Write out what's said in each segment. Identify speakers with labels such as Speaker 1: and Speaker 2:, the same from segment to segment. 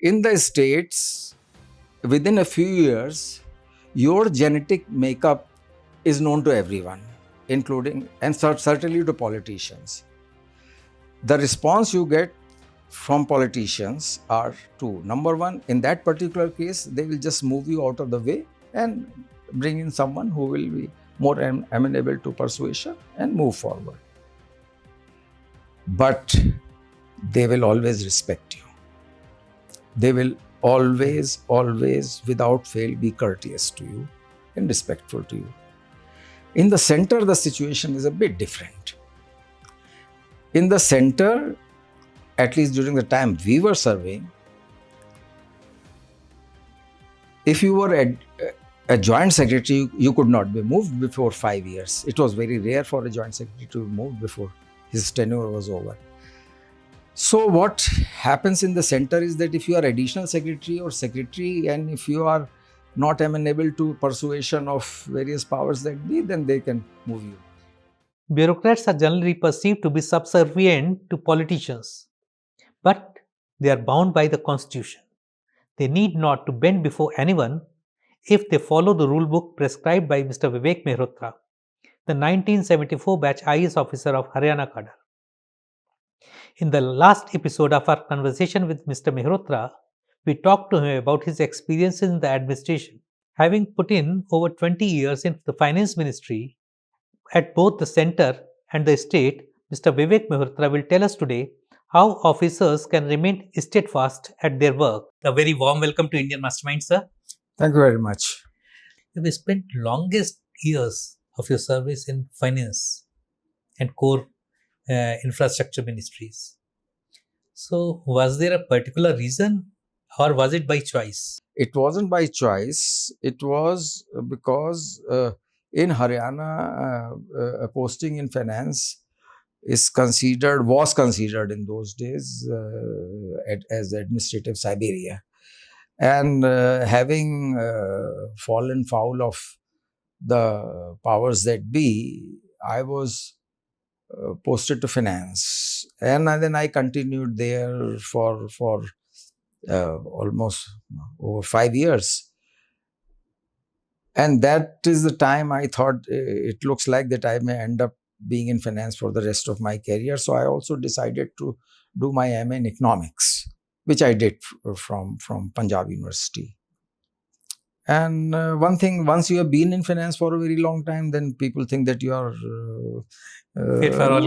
Speaker 1: In the States, within a few years, your genetic makeup is known to everyone, including and certainly to politicians. The response you get from politicians are two. Number one, in that particular case, they will just move you out of the way and bring in someone who will be more amenable to persuasion and move forward. But they will always respect you. They will always, without fail, be courteous to you and respectful to you. In the center, the situation is a bit different. In the center, at least during the time we were serving, if you were a joint secretary, you could not be moved before 5 years. It was very rare for a joint secretary to be moved before his tenure was over. So what happens in the center is that if you are additional secretary or secretary, and if you are not amenable to persuasion of various powers that be, then they can move you.
Speaker 2: Bureaucrats are generally perceived to be subservient to politicians, but they are bound by the constitution. They need not to bend before anyone if they follow the rule book prescribed by Mr. Vivek Mehrotra, the 1974 batch IAS officer of Haryana cadre. In the last episode of our conversation with Mr. Mehrotra, we talked to him about his experiences in the administration. Having put in over 20 years in the finance ministry at both the center and the state, Mr. Vivek Mehrotra will tell us today how officers can remain steadfast at their work. A very warm welcome to Indian Mastermind, sir.
Speaker 1: Thank you very much.
Speaker 2: You have spent longest years of your service in finance and core infrastructure ministries. So, was there a particular reason or was it by choice?
Speaker 1: It wasn't by choice. It was because in Haryana, a posting in finance was considered in those days as administrative Siberia. And having fallen foul of the powers that be, I was posted to finance, and then I continued there for almost over 5 years. And that is the time I thought it looks like that I may end up being in finance for the rest of my career. So I also decided to do my MA in economics, which I did from Punjab University. And one thing, once you have been in finance for a very long time, then people think that you are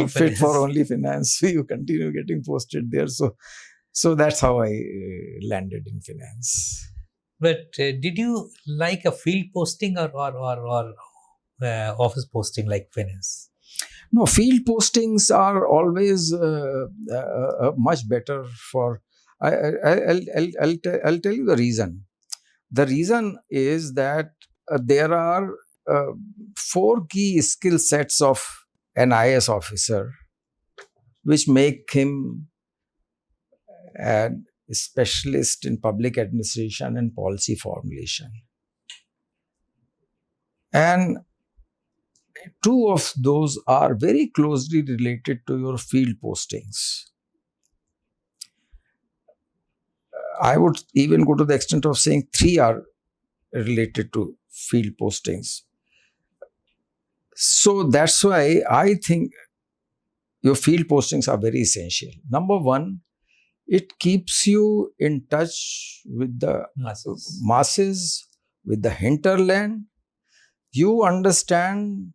Speaker 1: fit for only finance. So you continue getting posted there. So that's how I landed in finance.
Speaker 2: But did you like a field posting or office posting like finance?
Speaker 1: No, field postings are always much better for. I'll tell you the reason. The reason is that there are 4 key skill sets of an IAS officer, which make him a specialist in public administration and policy formulation. And 2 of those are very closely related to your field postings. I would even go to the extent of saying 3 are related to field postings. So that's why I think your field postings are very essential. Number 1, it keeps you in touch with the masses, with the hinterland. You understand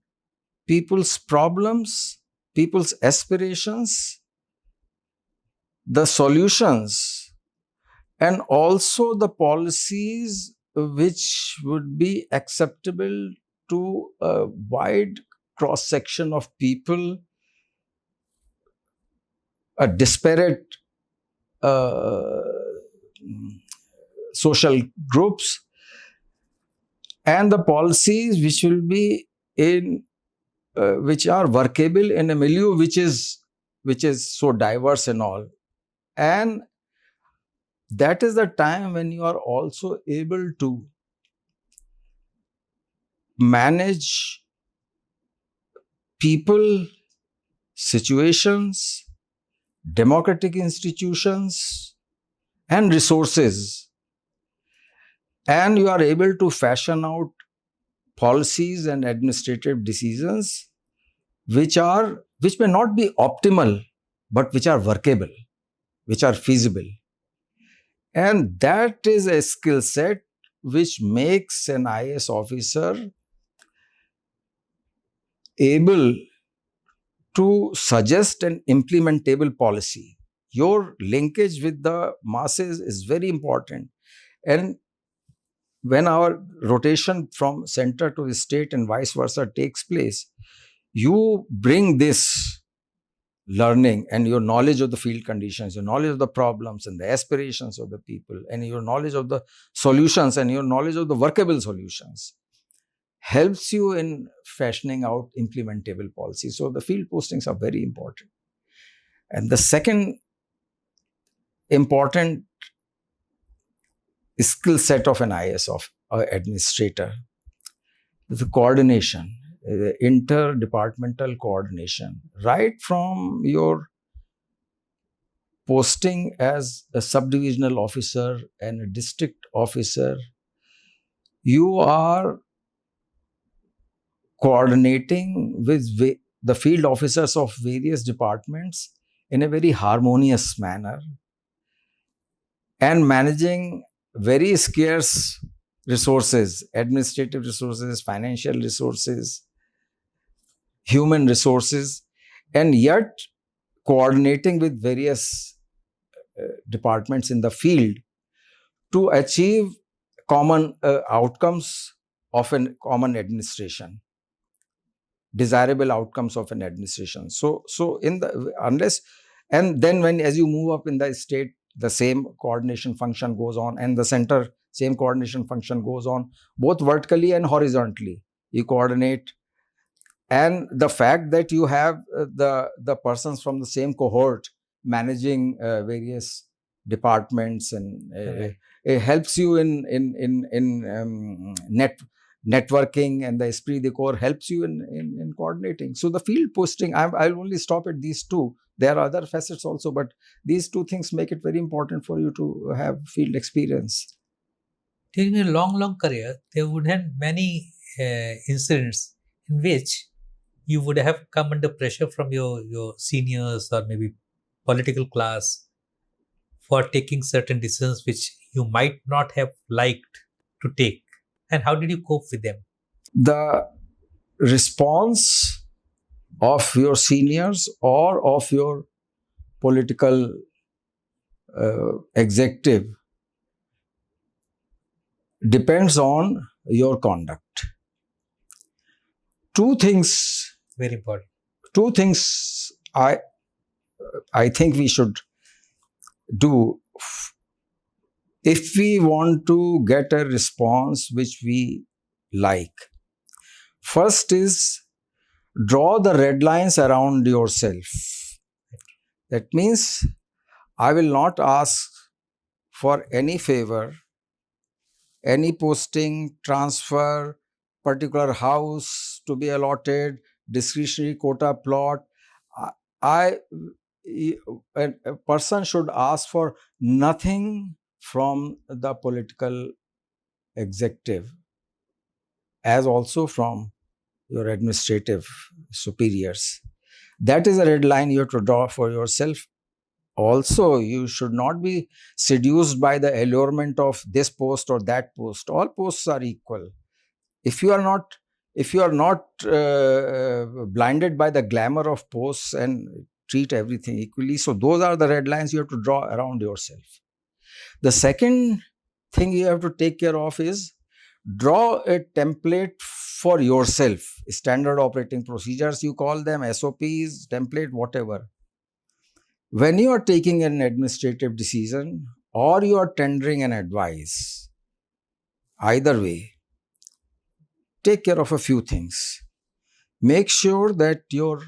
Speaker 1: people's problems, people's aspirations, the solutions, and also the policies which would be acceptable to a wide cross-section of people, a disparate social groups, and the policies which will be in which are workable in a milieu which is so diverse and all. And that is the time when you are also able to manage people, situations, democratic institutions, and resources, and you are able to fashion out policies and administrative decisions which may not be optimal, but which are workable, which are feasible. And that is a skill set which makes an IAS officer able to suggest an implementable policy. Your linkage with the masses is very important. And when our rotation from center to the state and vice versa takes place, you bring this learning and your knowledge of the field conditions, your knowledge of the problems and the aspirations of the people, and your knowledge of the solutions and your knowledge of the workable solutions helps you in fashioning out implementable policies. So the field postings are very important. And the second important skill set of an IAS of administrator is the coordination, interdepartmental coordination, right from your posting as a subdivisional officer and a district officer. You are coordinating with the field officers of various departments in a very harmonious manner and managing very scarce resources, administrative resources, financial resources, human resources, and yet coordinating with various departments in the field to achieve common outcomes of a common administration, desirable outcomes of an administration. So in the unless and then when as you move up in the state, the same coordination function goes on, and the center, same coordination function goes on, both vertically and horizontally. You coordinate, and the fact that you have the persons from the same cohort managing various departments and it helps you in networking, and the esprit de corps helps you in coordinating. So the field posting, I'll only stop at these two. There are other facets also, but these two things make it very important for you to have field experience.
Speaker 2: During a long career, there would have many incidents in which you would have come under pressure from your seniors or maybe political class for taking certain decisions which you might not have liked to take. And how did you cope with them?
Speaker 1: The response of your seniors or of your political executive depends on your conduct. Two things
Speaker 2: Very important.
Speaker 1: I think we should do if we want to get a response which we like. First is draw the red lines around yourself. That means I will not ask for any favor, any posting, transfer, particular house to be allotted, discretionary quota plot. A person should ask for nothing from the political executive, as also from your administrative superiors. That is a red line you have to draw for yourself. Also, you should not be seduced by the allurement of this post or that post. All posts are equal. If you are not blinded by the glamour of posts and treat everything equally, so those are the red lines you have to draw around yourself. The second thing you have to take care of is draw a template for yourself. Standard operating procedures, you call them, SOPs, template, whatever. When you are taking an administrative decision or you are tendering an advice, either way, take care of a few things. Make sure that your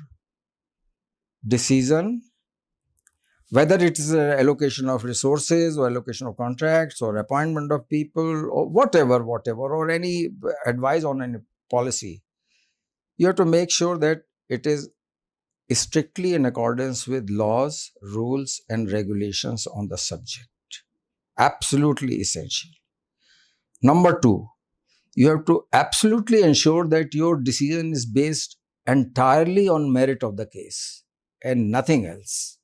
Speaker 1: decision, whether it is an allocation of resources or allocation of contracts or appointment of people or whatever, or any advice on any policy, you have to make sure that it is strictly in accordance with laws, rules, and regulations on the subject. Absolutely essential. Number two, you have to absolutely ensure that your decision is based entirely on merit of the case and nothing else.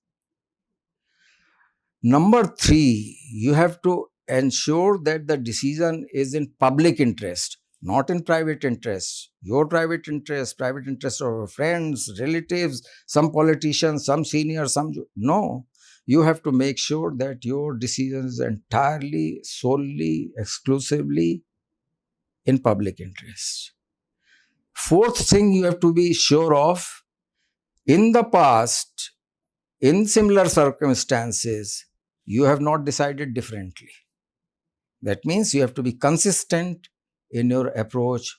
Speaker 1: Number three, you have to ensure that the decision is in public interest, not in private interest. Your private interest of your friends, relatives, some politicians, some seniors, some. No. You have to make sure that your decision is entirely, solely, exclusively in public interest. Fourth thing you have to be sure of, in the past, in similar circumstances, you have not decided differently. That means you have to be consistent in your approach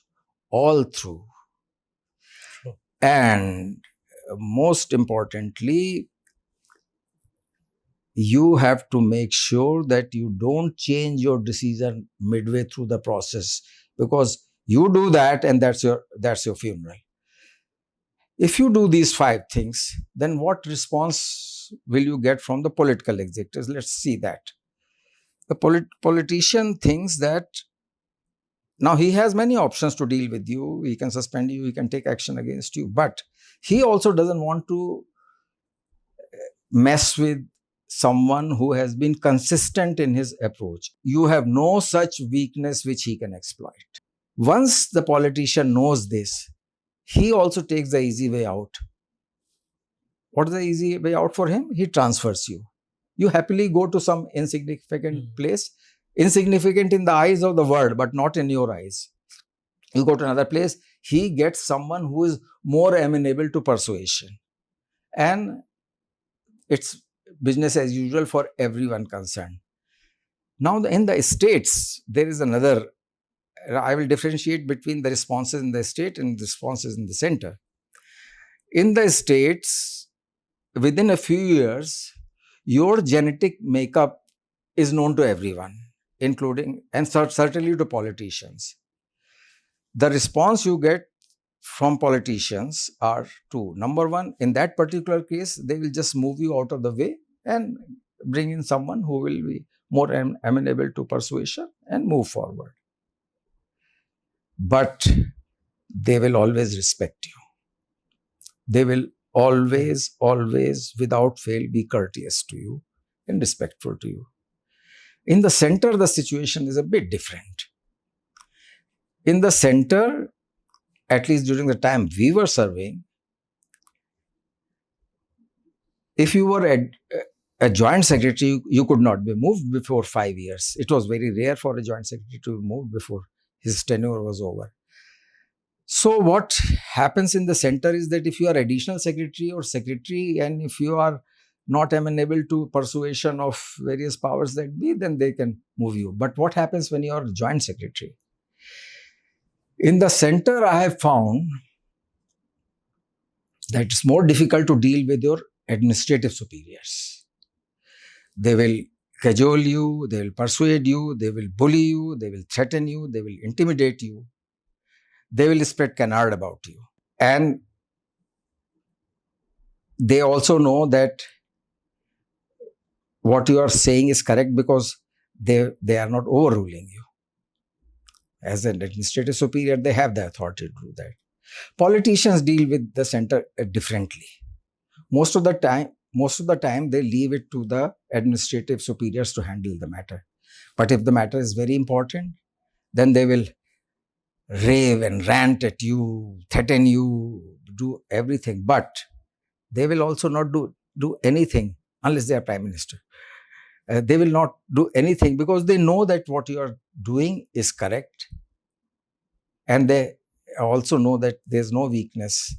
Speaker 1: all through.
Speaker 2: Sure.
Speaker 1: And most importantly, you have to make sure that you don't change your decision midway through the process, because you do that and that's your funeral. If you do these 5 things, then what response will you get from the political executives? Let's see that. The politician thinks that now he has many options to deal with you. He can suspend you, he can take action against you, but he also doesn't want to mess with someone who has been consistent in his approach. You have no such weakness which he can exploit. Once the politician knows this, he also takes the easy way out. What is the easy way out for him? He transfers you. You happily go to some insignificant place, insignificant in the eyes of the world, but not in your eyes. You go to another place, he gets someone who is more amenable to persuasion. And it's business as usual for everyone concerned. Now, in the states, there is another. I will differentiate between the responses in the state and the responses in the center. In the states, within a few years, your genetic makeup is known to everyone, including and certainly to politicians. The response you get from politicians are two. Number one, in that particular case, they will just move you out of the way and bring in someone who will be more amenable to persuasion and move forward. But they will always respect you. They will always, without fail, be courteous to you and respectful to you. In the center, the situation is a bit different. In the center, at least during the time we were serving, if you were a joint secretary, you could not be moved before 5 years. It was very rare for a joint secretary to be moved before his tenure was over. So what happens in the center is that if you are additional secretary or secretary, and if you are not amenable to persuasion of various powers that be, then they can move you. But what happens when you are joint secretary? In the center, I have found that it's more difficult to deal with your administrative superiors. They will cajole you, they will persuade you, they will bully you, they will threaten you, they will intimidate you. They will spread canard about you. And they also know that what you are saying is correct because they are not overruling you. As an administrative superior, they have the authority to do that. Politicians deal with the center differently. Most of the time, they leave it to the administrative superiors to handle the matter. But if the matter is very important, then they will rave and rant at you, threaten you, do everything. But they will also not do anything unless they are prime minister. They will not do anything because they know that what you are doing is correct. And they also know that there's no weakness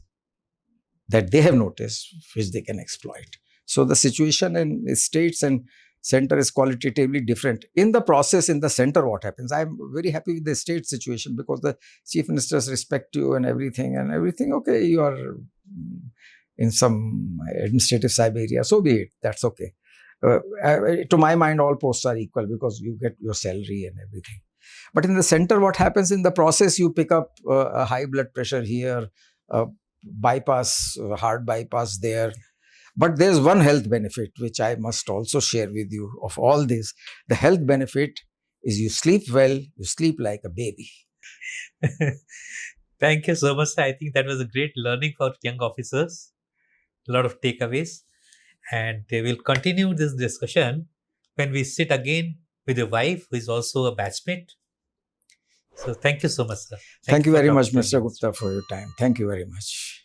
Speaker 1: that they have noticed which they can exploit. So the situation in states and center is qualitatively different. In the process, in the center, what happens? I'm very happy with the state situation because the chief ministers respect you and everything. Okay, you are in some administrative Siberia, so be it. That's okay. To my mind, all posts are equal because you get your salary and everything. But in the center, what happens in the process? You pick up a high blood pressure here, bypass, heart bypass there, But there's one health benefit which I must also share with you of all this. The health benefit is you sleep well, you sleep like a baby.
Speaker 2: Thank you so much, sir. I think that was a great learning for young officers. A lot of takeaways. And we will continue this discussion when we sit again with your wife, who is also a batchmate. So thank you so much, sir.
Speaker 1: Thank you
Speaker 2: for
Speaker 1: very
Speaker 2: the
Speaker 1: much, Mr.
Speaker 2: opportunity.
Speaker 1: Gupta, for your time. Thank you very much.